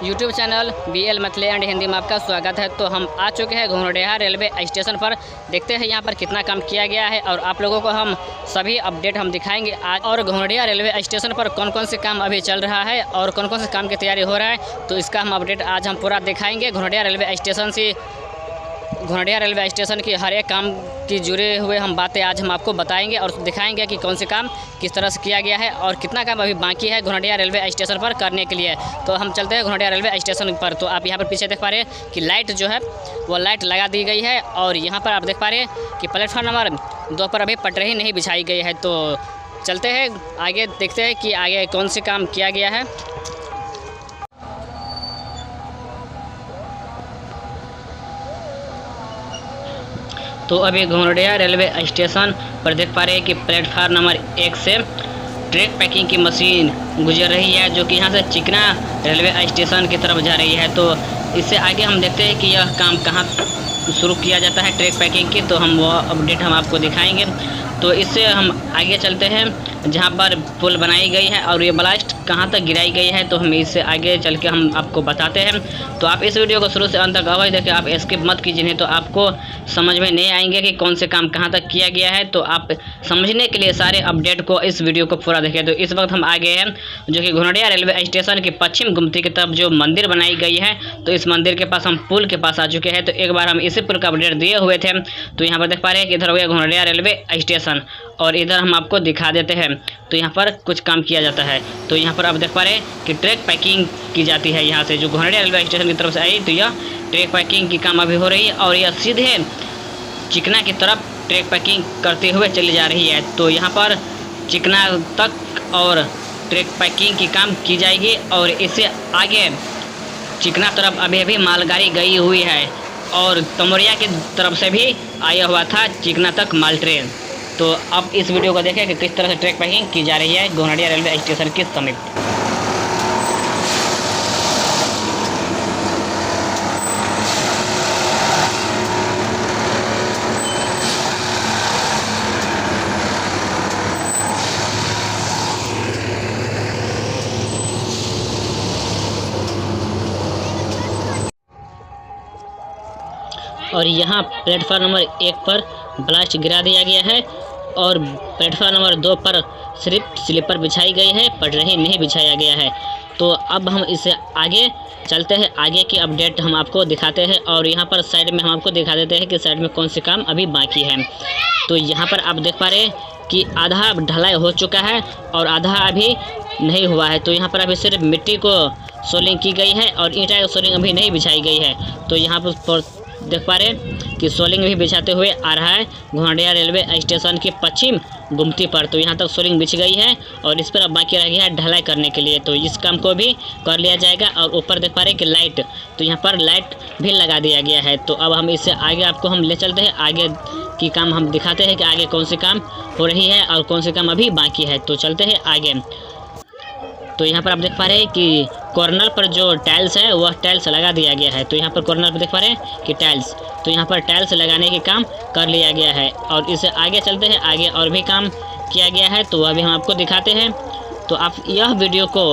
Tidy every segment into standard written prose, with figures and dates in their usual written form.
YouTube channel BL Maithili and Hindi में आपका स्वागत है। तो हम आ चुके हैं घोंघरडेहा रेलवे स्टेशन पर। देखते हैं यहाँ पर कितना काम किया गया है और आप लोगों को हम सभी अपडेट हम दिखाएंगे आज। और घोंघरडेहा रेलवे स्टेशन पर कौन कौन से काम अभी चल रहा है और कौन कौन से काम की तैयारी हो रहा है, तो इसका हम अपडेट आज हम पूरा दिखाएँगे। घोंघरडेहा रेलवे स्टेशन की हर एक काम की जुड़े हुए हम बातें आज हम आपको बताएंगे और दिखाएंगे कि कौन से काम किस तरह से किया गया है और कितना काम अभी बाकी है घोंघरडेहा रेलवे स्टेशन पर करने के लिए। तो हम चलते हैं घोंघरडेहा रेलवे स्टेशन पर। तो आप यहाँ पर पीछे देख पा रहे हैं कि लाइट जो है वो लाइट लगा दी गई है और यहाँ पर आप देख पा रहे हैं कि प्लेटफॉर्म नंबर 2 पर अभी पटरी नहीं बिछाई गई है। तो चलते हैं आगे, देखते हैं कि आगे कौन से काम किया गया है। तो अभी घोंघरडेहा रेलवे स्टेशन पर देख पा रहे हैं कि प्लेटफार्म नंबर 1 से ट्रैक पैकिंग की मशीन गुजर रही है, जो कि यहाँ से चिकना रेलवे स्टेशन की तरफ जा रही है। तो इससे आगे हम देखते हैं कि यह काम कहाँ शुरू किया जाता है ट्रैक पैकिंग की, तो हम वो अपडेट हम आपको दिखाएंगे। तो इससे हम आगे चलते हैं जहाँ पर पुल बनाई गई है और ये ब्लास्ट कहाँ तक गिराई गई है, तो हम इससे आगे चल के हम आपको बताते हैं। तो आप इस वीडियो को शुरू से अंत तक अवश्य देखें, आप स्किप मत कीजिए, नहीं तो आपको समझ में नहीं आएंगे कि कौन से काम कहाँ तक किया गया है। तो आप समझने के लिए सारे अपडेट को इस वीडियो को पूरा देखें। तो इस वक्त हम आ गए हैं जो कि घोंघरडेहा रेलवे स्टेशन की पश्चिम गुमती की तरफ जो मंदिर बनाई गई है, तो इस मंदिर के पास हम पुल के पास आ चुके हैं। तो एक बार हम इसी पुल का अपडेट दिए हुए थे। तो यहाँ पर देख पा रहे हैं कि इधर हो गया घोंघरडेहा रेलवे स्टेशन और इधर हम आपको दिखा देते हैं। तो यहाँ पर कुछ काम किया जाता है। तो यहाँ पर आप देख पा रहे हैं कि ट्रैक पैकिंग की जाती है। यहाँ से जो घोंघरडेहा रेलवे स्टेशन की तरफ से आई, तो यह ट्रैक पैकिंग की काम अभी हो रही है और यह सीधे चिकना की तरफ ट्रैक पैकिंग करते हुए चली जा रही है। तो यहाँ पर चिकना तक और ट्रैक पैकिंग की काम की जाएगी और इससे आगे चिकना तरफ अभी मालगाड़ी गई हुई है और तमोरिया की तरफ से भी आया हुआ था चिकना तक माल ट्रेन। तो अब इस वीडियो को देखें कि किस तरह से ट्रैक पैकिंग की जा रही है घोंघरडेहा रेलवे स्टेशन के समीप। और यहाँ प्लेटफार्म नंबर 1 पर ब्लास्ट गिरा दिया गया है और प्लेटफार्म नंबर 2 पर सिर्फ स्लीपर बिछाई गई है, पटरी नहीं बिछाया गया है। तो अब हम इससे आगे चलते हैं, आगे की अपडेट हम आपको दिखाते हैं और यहाँ पर साइड में हम आपको दिखा देते हैं कि साइड में कौन से काम अभी बाकी है। तो यहाँ पर आप देख पा रहे हैं कि आधा ढलाई हो चुका है और आधा अभी नहीं हुआ है। तो यहाँ पर अभी सिर्फ मिट्टी को सोलिंग की गई है और ईंटा की सोलिंग अभी नहीं बिछाई गई है। तो यहाँ पर देख पा रहे हैं कि सोलिंग भी बिछाते हुए आ रहा है घोंघरडेहा रेलवे स्टेशन की पश्चिम गुमती पर। तो यहाँ तक सोलिंग बिछ गई है और इस पर अब बाकी रह गया है ढलाई करने के लिए। तो इस काम को भी कर लिया जाएगा। और ऊपर देख पा रहे हैं कि लाइट, तो यहाँ पर लाइट भी लगा दिया गया है। तो अब हम इससे आगे आपको हम ले चलते हैं, आगे की काम हम दिखाते हैं कि आगे कौन से काम हो रही है और कौन से काम अभी बाकी है। तो चलते हैं आगे। तो यहाँ पर आप देख पा रहे हैं कि कॉर्नर पर जो टाइल्स है वह टाइल्स लगा दिया गया है। तो यहाँ पर कॉर्नर पर देख पा रहे हैं कि टाइल्स, तो यहाँ पर टाइल्स लगाने के काम कर लिया गया है। और इससे आगे चलते हैं, आगे और भी काम किया गया है तो वह भी हम आपको दिखाते हैं। तो आप यह वीडियो को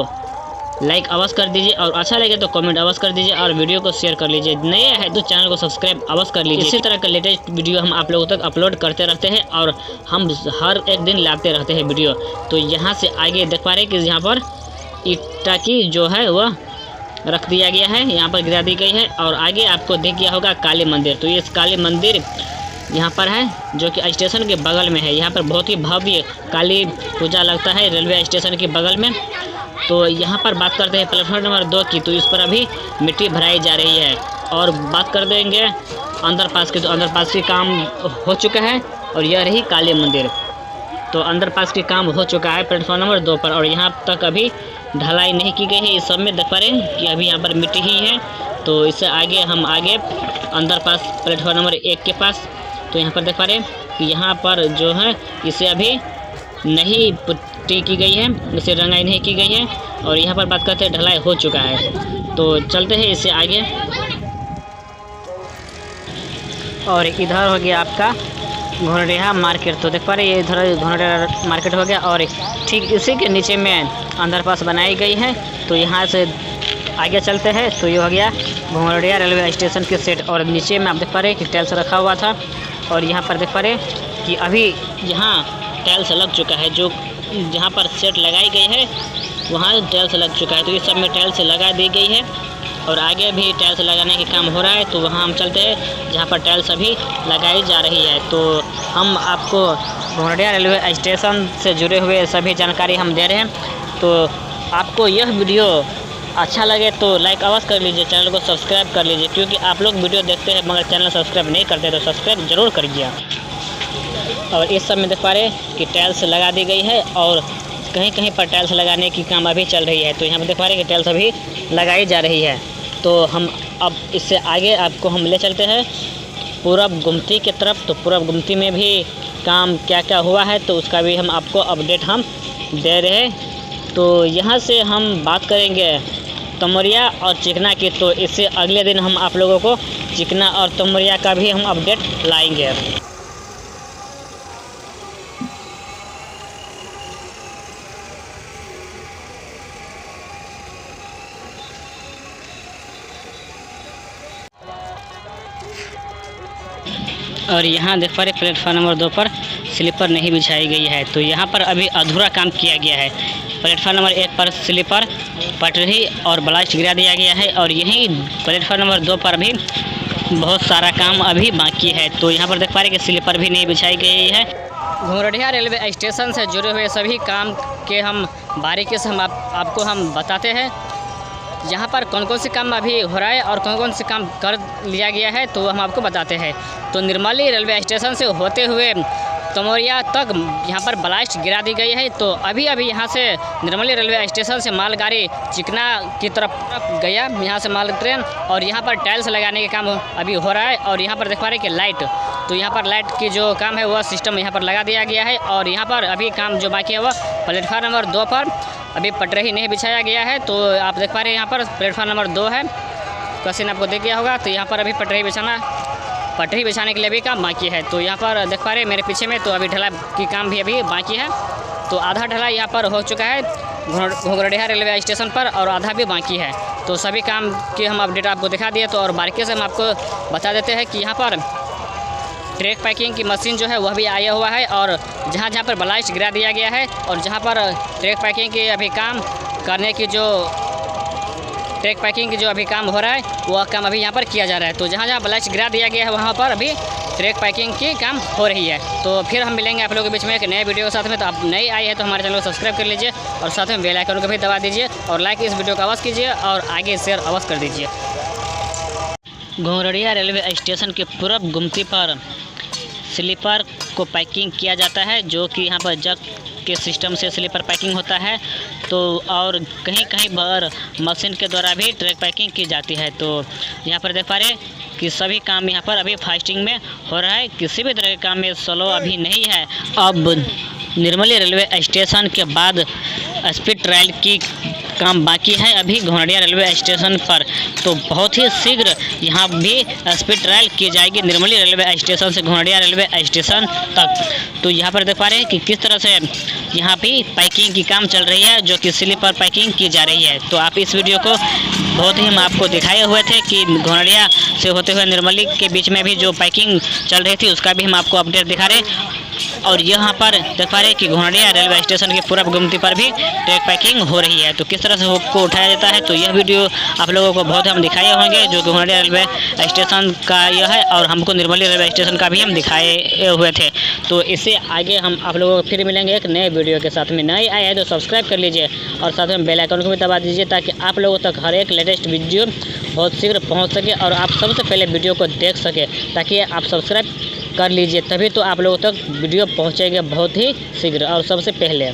लाइक अवश्य कर दीजिए और अच्छा लगे तो कमेंट अवश्य कर दीजिए और वीडियो को शेयर कर लीजिए। नए है तो चैनल को सब्सक्राइब अवश्य कर लीजिए। इसी तरह का लेटेस्ट वीडियो हम आप लोगों तक अपलोड करते रहते हैं और हम हर एक दिन लाते रहते हैं वीडियो। तो यहाँ से आगे देख पा रहे हैं कि यहाँ पर ईटा की जो है वह रख दिया गया है, यहाँ पर गिरा दी गई है। और आगे आपको दिख गया होगा काली मंदिर। तो ये काली मंदिर यहाँ पर है जो कि स्टेशन के बगल में है। यहाँ पर बहुत ही भव्य काली पूजा लगता है रेलवे स्टेशन के बगल में। तो यहाँ पर बात करते हैं प्लेटफॉर्म नंबर 2 की। तो इस पर अभी मिट्टी भराई जा रही है। और बात कर देंगे अंडरपास की, तो अंडरपास की काम हो चुका है और यह रही काली मंदिर। तो अंडरपास की काम हो चुका है प्लेटफॉर्म नंबर 2 पर और यहाँ तक अभी ढलाई नहीं की गई है। इस सब में देख पा रहे हैं कि अभी यहाँ पर मिट्टी ही है। तो इससे आगे हम आगे अंडरपास प्लेटफॉर्म नंबर 1 के पास, तो यहाँ पर देख पा रहे हैं कि यहाँ पर जो है इसे अभी नहीं पुट्टी की गई है, इसे रंगाई नहीं की गई है। और यहाँ पर बात करते हैं ढलाई हो चुका है। तो चलते हैं इससे आगे। और इधर हो गया आपका घोंघरडेहा मार्केट। तो देख पा रहे हैं ये इधर घोंघरडेहा मार्केट हो गया और ठीक इसी के नीचे में अंडरपास बनाई गई है। तो यहाँ से आगे चलते हैं। तो ये हो गया घोंघरडिया रेलवे स्टेशन के सेट, और नीचे में आप देख पा रहे हैं कि टाइल्स रखा हुआ था, और यहाँ पर देख पा रहे हैं कि अभी यहाँ टाइल्स लग चुका है। जो जहाँ पर सेट लगाई गई है वहाँ टाइल्स लग चुका है। तो इस सब में टाइल्स लगा दी गई है, और आगे भी टाइल्स लगाने का काम हो रहा है। तो वहाँ हम चलते हैं जहाँ पर टाइल्स अभी लगाई जा रही है। तो हम आपको घोंघरडिया रेलवे स्टेशन से जुड़े हुए सभी जानकारी हम दे रहे हैं। तो आपको यह वीडियो अच्छा लगे तो लाइक अवश्य कर लीजिए, चैनल को सब्सक्राइब कर लीजिए, क्योंकि आप लोग वीडियो देखते हैं मगर चैनल सब्सक्राइब नहीं करते, तो सब्सक्राइब जरूर करिए। और इस सब में देख पा रहे हैं कि टाइल्स लगा दी गई है, और कहीं कहीं पर टाइल्स लगाने की काम अभी चल रही है। तो यहाँ पर देख पा रहे हैं कि टाइल्स अभी लगाई जा रही है। तो हम अब इससे आगे आपको हम ले चलते हैं पूरब गुमती की तरफ। तो पूरब गुमती में भी काम क्या क्या हुआ है तो उसका भी हम आपको अपडेट हम दे रहे हैं। तो यहाँ से हम बात करेंगे तमोरिया और चिकना की। तो इससे अगले दिन हम आप लोगों को चिकना और तमोरिया का भी हम अपडेट लाएंगे। और यहाँ देख पा रहे प्लेटफार्म नंबर 2 पर स्लीपर नहीं बिछाई गई है। तो यहाँ पर अभी अधूरा काम किया गया है। प्लेटफार्म नंबर 1 पर स्लीपर, पटरी और ब्लास्ट गिरा दिया गया है, और यहीं प्लेटफार्म नंबर 2 पर भी बहुत सारा काम अभी बाकी है। तो यहाँ पर देख पा रहे कि स्लीपर भी नहीं बिछाई गई है। घोंघरडिया रेलवे स्टेशन से जुड़े हुए सभी काम के हम बारीकी से आपको हम बताते हैं। यहाँ पर कौन कौन से काम अभी हो रहा है और कौन कौन से काम कर लिया गया है तो हम आपको बताते हैं। तो निर्मली रेलवे स्टेशन से होते हुए तमोरिया तक यहाँ पर ब्लास्ट गिरा दी गई है। तो अभी यहाँ से निर्मली रेलवे स्टेशन से मालगाड़ी चिकना की तरफ गया, यहाँ से माल ट्रेन, और यहाँ पर टाइल्स लगाने के काम अभी हो रहा है। और यहाँ पर देख पा रहे हैं कि लाइट, तो यहाँ पर लाइट की जो काम है वह सिस्टम यहाँ पर लगा दिया गया है। और यहाँ पर अभी काम जो बाकी है वह प्लेटफार्म नंबर 2 पर अभी पटरी नहीं बिछाया गया है। तो आप देख पा रहे हैं यहाँ पर प्लेटफार्म नंबर 2 है, क्वेश्चन आपको देख गया होगा। तो यहाँ पर अभी पटरी बिछाने के लिए भी काम बाकी है। तो यहाँ पर देख पा रहे हैं मेरे पीछे में, तो अभी ढलाई की काम भी अभी बाकी है। तो आधा ढलाई यहाँ पर हो चुका है घोंघरडिया रेलवे स्टेशन पर, और आधा भी बाकी है। तो सभी काम की हम अपडेट आपको दिखा दिए। तो और बारीकी से हम आपको बता देते हैं कि यहाँ पर ट्रैक पैकिंग की मशीन जो है वह भी आया हुआ है, और जहाँ जहाँ पर ब्लास्ट गिरा दिया गया है, और जहाँ पर ट्रैक पैकिंग के अभी काम करने की जो ट्रैक पैकिंग की जो अभी काम हो रहा है वह काम अभी यहाँ पर किया जा रहा है। तो जहाँ जहाँ ब्लास्ट गिरा दिया गया है वहाँ पर अभी ट्रैक पैकिंग की काम हो रही है। तो फिर हम मिलेंगे आप लोगों के बीच में एक नए वीडियो के साथ में। तो आप नए आए हैं तो हमारे चैनल को सब्सक्राइब कर लीजिए, और साथ में बेल आइकन को भी दबा दीजिए, और लाइक इस वीडियो को अवश्य कीजिए, और आगे शेयर अवश्य कर दीजिए। घोंघरडिया रेलवे स्टेशन के पूरब गुमती पर स्लीपर को पैकिंग किया जाता है, जो कि यहाँ पर जग के सिस्टम से स्लीपर पैकिंग होता है। तो और कहीं कहीं पर मशीन के द्वारा भी ट्रैक पैकिंग की जाती है। तो यहाँ पर देख पा रहे हैं कि सभी काम यहाँ पर अभी फास्टिंग में हो रहा है, किसी भी तरह के काम में स्लो अभी नहीं है। अब निर्मली रेलवे स्टेशन के बाद स्पीड ट्रायल की काम बाकी है अभी घोंघरडिया रेलवे स्टेशन पर। तो बहुत ही शीघ्र यहाँ भी स्पीड ट्रायल की जाएगी निर्मली रेलवे स्टेशन से घोंघरडिया रेलवे स्टेशन तक। तो यहाँ पर देख पा रहे हैं कि किस तरह से यहाँ भी पैकिंग की काम चल रही है, जो कि स्लीपर पैकिंग की जा रही है। तो आप इस वीडियो को बहुत ही हम आपको दिखाए हुए थे कि घोंघरडिया से होते हुए निर्मली के बीच में भी जो पैकिंग चल रही थी उसका भी हम आपको अपडेट दिखा रहे। और यहाँ पर देख पा रहे हैं कि घोंघरडिया रेलवे स्टेशन के पूरब गुमती पर भी ट्रैक पैकिंग हो रही है। तो किस तरह से हुक को उठाया जाता है तो यह वीडियो आप लोगों को बहुत हम दिखाए होंगे, जो कि घोंघरडिया रेलवे स्टेशन का यह है, और हमको निर्मली रेलवे स्टेशन का भी हम दिखाए हुए थे। तो इससे आगे हम आप लोगों को फिर मिलेंगे एक नए वीडियो के साथ में। नए आए हैं तो सब्सक्राइब कर लीजिए, और साथ में बेल आइकन को भी दबा दीजिए, ताकि आप लोगों तक हर एक लेटेस्ट वीडियो बहुत शीघ्र पहुँच सके, और आप सबसे पहले वीडियो को देख सके। ताकि आप सब्सक्राइब कर लीजिए, तभी तो आप लोगों तक वीडियो पहुंचेगा बहुत ही शीघ्र और सबसे पहले।